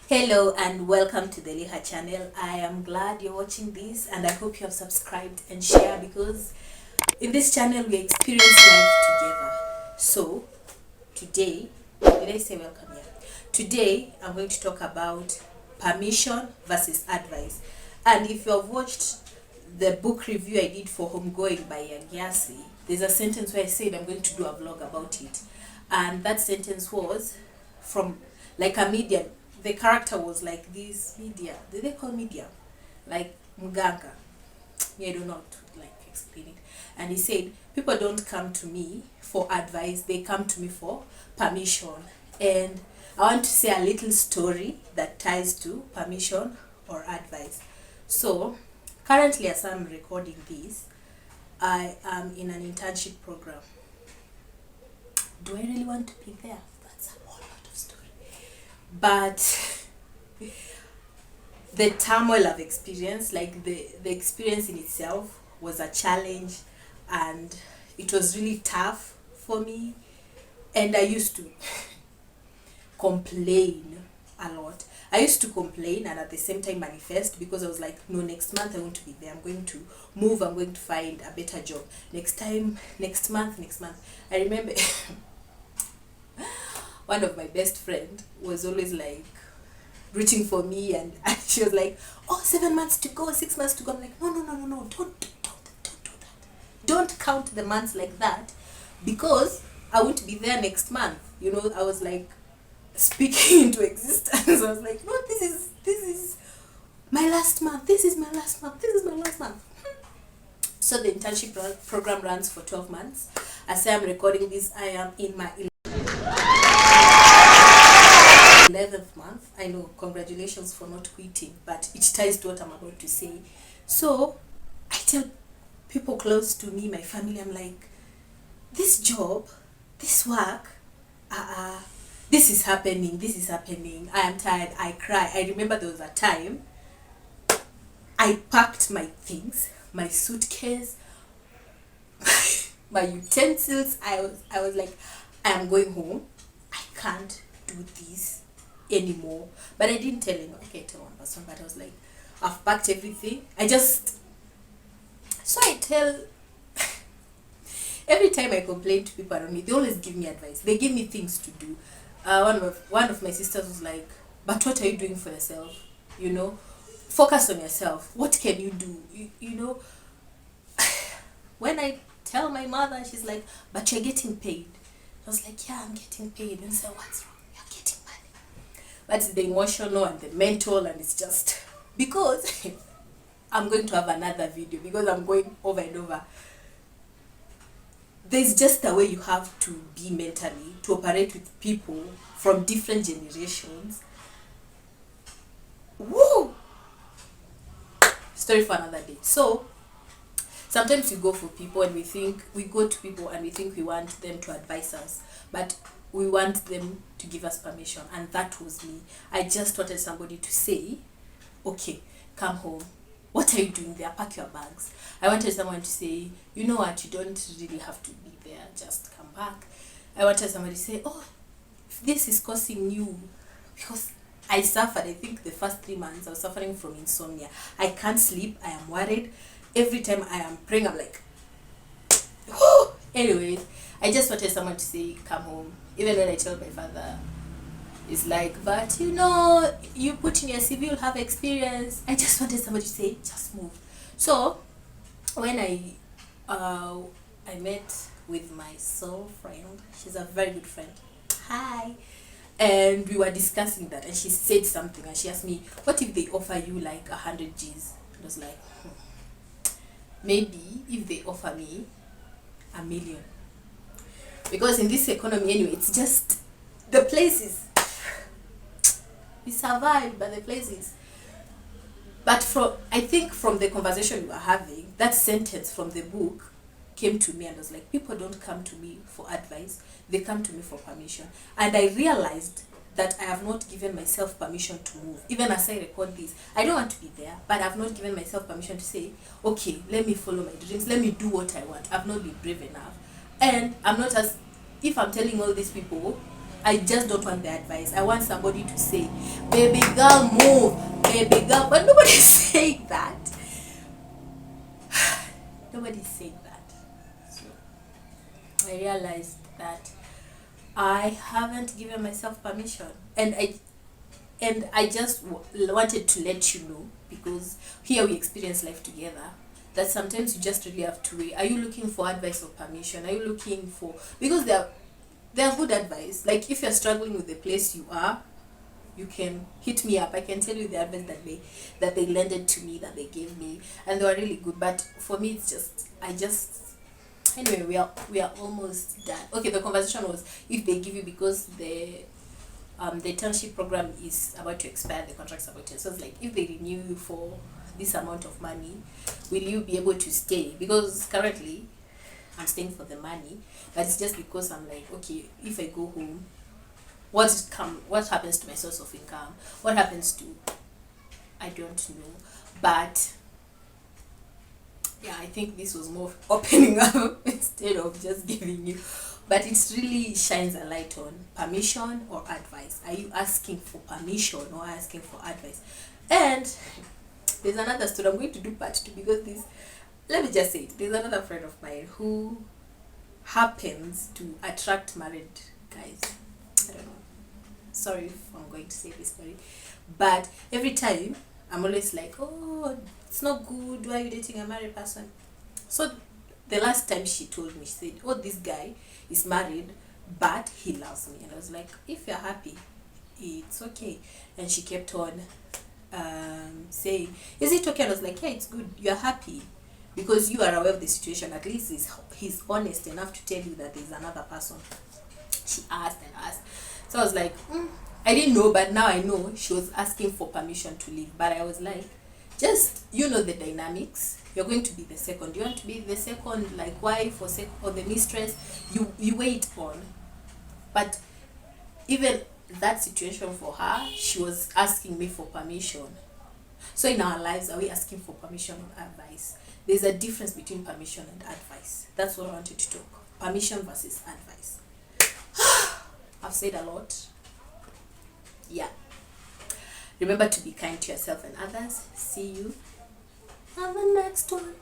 Hello and welcome to the Liha channel. I am glad you're watching this and I hope you have subscribed and share because in this channel we experience life together. So today, did I say welcome here? Today I'm going to talk about permission versus advice. And if you have watched the book review I did for Homegoing by Yangyasi, there's a sentence where I said I'm going to do a vlog about it. And that sentence was from like a medium. The character was like this media. Did they call media? Like mganga. Yeah, I don't know how to like explain it. And he said, people don't come to me for advice, they come to me for permission. And I want to say a little story that ties to permission or advice. So currently as I'm recording this, I am in an internship program. Do I really want to be there? That's a whole lot of story. But the turmoil I've experienced, like the experience in itself was a challenge and it was really tough for me. And I used to complain a lot. I used to complain and at the same time manifest because I was like, no, next month I want to be there. I'm going to move. I'm going to find a better job. Next month. I remember one of my best friend was always like rooting for me and she was like, oh, 7 months to go, 6 months to go. I'm like, no, don't do that. Don't count the months like that because I won't be there next month. You know, I was like speaking into existence. I was like, no, this is my last month. This is my last month. So the internship program runs for 12 months. As I am recording this, I am in my 11th month. I know, congratulations for not quitting, but it ties to what I'm about to say. So I tell people close to me, my family, I'm like, this job, this work, this is happening, I am tired, I cry. I remember there was a time I packed my things, my suitcase, my utensils. I was like, I am going home. I can't do this anymore. But I didn't tell anyone. Okay, I tell one person, but I was like, I've packed everything. So I tell every time I complain to people around me, they always give me advice. They give me things to do. One of my sisters was like, but what are you doing for yourself? You know, focus on yourself. What can you do? You know, when I tell my mother, she's like, but you're getting paid. I was like, yeah, I'm getting paid. And so what's wrong? You're getting money. That's the emotional and the mental, and it's just because I'm going to have another video because I'm going over and over. There's just a way you have to be mentally to operate with people from different generations. Woo! Story for another day. So sometimes we go to people and we think we want them to advise us, but we want them to give us permission, and that was me. I just wanted somebody to say, okay, come home. What are you doing there? Pack your bags. I wanted someone to say, you know what, you don't really have to be there, just come back. I wanted somebody to say, oh, if this is causing you, because I suffered, I think the first 3 months I was suffering from insomnia. I can't sleep, I am worried. Every time I am praying, I'm like, whoo! Anyways, I just wanted someone to say, come home. Even when I told my father, it's like, but you know, you put in your CV, you'll have experience. I just wanted somebody to say, just move. So when I met with my soul friend, she's a very good friend. Hi. And we were discussing that, and she said something, and she asked me, what if they offer you like 100 G's? I was like, maybe if they offer me 1 million, because in this economy anyway, it's just the places we survive, but the places. But I think from the conversation we were having, that sentence from the book came to me and was like, people don't come to me for advice, they come to me for permission. And I realized that I have not given myself permission to move. Even as I record this, I don't want to be there, but I've not given myself permission to say, okay, let me follow my dreams, let me do what I want. I've not been brave enough. And I'm not as, if I'm telling all these people, I just don't want the advice. I want somebody to say, baby girl, move, baby girl. But nobody's saying that. Nobody's saying that. So I realized that I haven't given myself permission, and I just wanted to let you know, because here we experience life together, that sometimes you just really have to weigh. Are you looking for advice or permission? Are you looking for, because they're good advice. Like if you're struggling with the place you are, you can hit me up. I can tell you the advice that they lended to me, that they gave me, and they were really good. But for me, it's just anyway, we are almost done. Okay, the conversation was if they give you, because the internship program is about to expire, the contract's about to, so it's like if they renew you for this amount of money, will you be able to stay? Because currently I'm staying for the money, but it's just because I'm like, okay, if I go home, what happens to my source of income? What happens to, I don't know. But yeah, I think this was more opening up instead of just giving you, but it really shines a light on permission or advice. Are you asking for permission or asking for advice? And there's another story. I'm going to do part 2, because let me just say it. There's another friend of mine who happens to attract married guys. I don't know. Sorry if I'm going to say this story. But every time I'm always like, oh, it's not good. Why are you dating a married person? So the last time she told me, she said, oh, this guy is married, but he loves me. And I was like, if you're happy, it's okay. And she kept on saying, is it okay? And I was like, yeah, it's good. You're happy because you are aware of the situation. At least he's honest enough to tell you that there's another person. She asked and asked. So I was like, I didn't know, but now I know she was asking for permission to leave. But I was like, just, the dynamics. You're going to be the second. You want to be the second, like wife or the mistress. You wait on. But even that situation for her, she was asking me for permission. So in our lives, are we asking for permission or advice? There's a difference between permission and advice. That's what I wanted to talk. Permission versus advice. I've said a lot. Yeah. Remember to be kind to yourself and others. See you on the next one.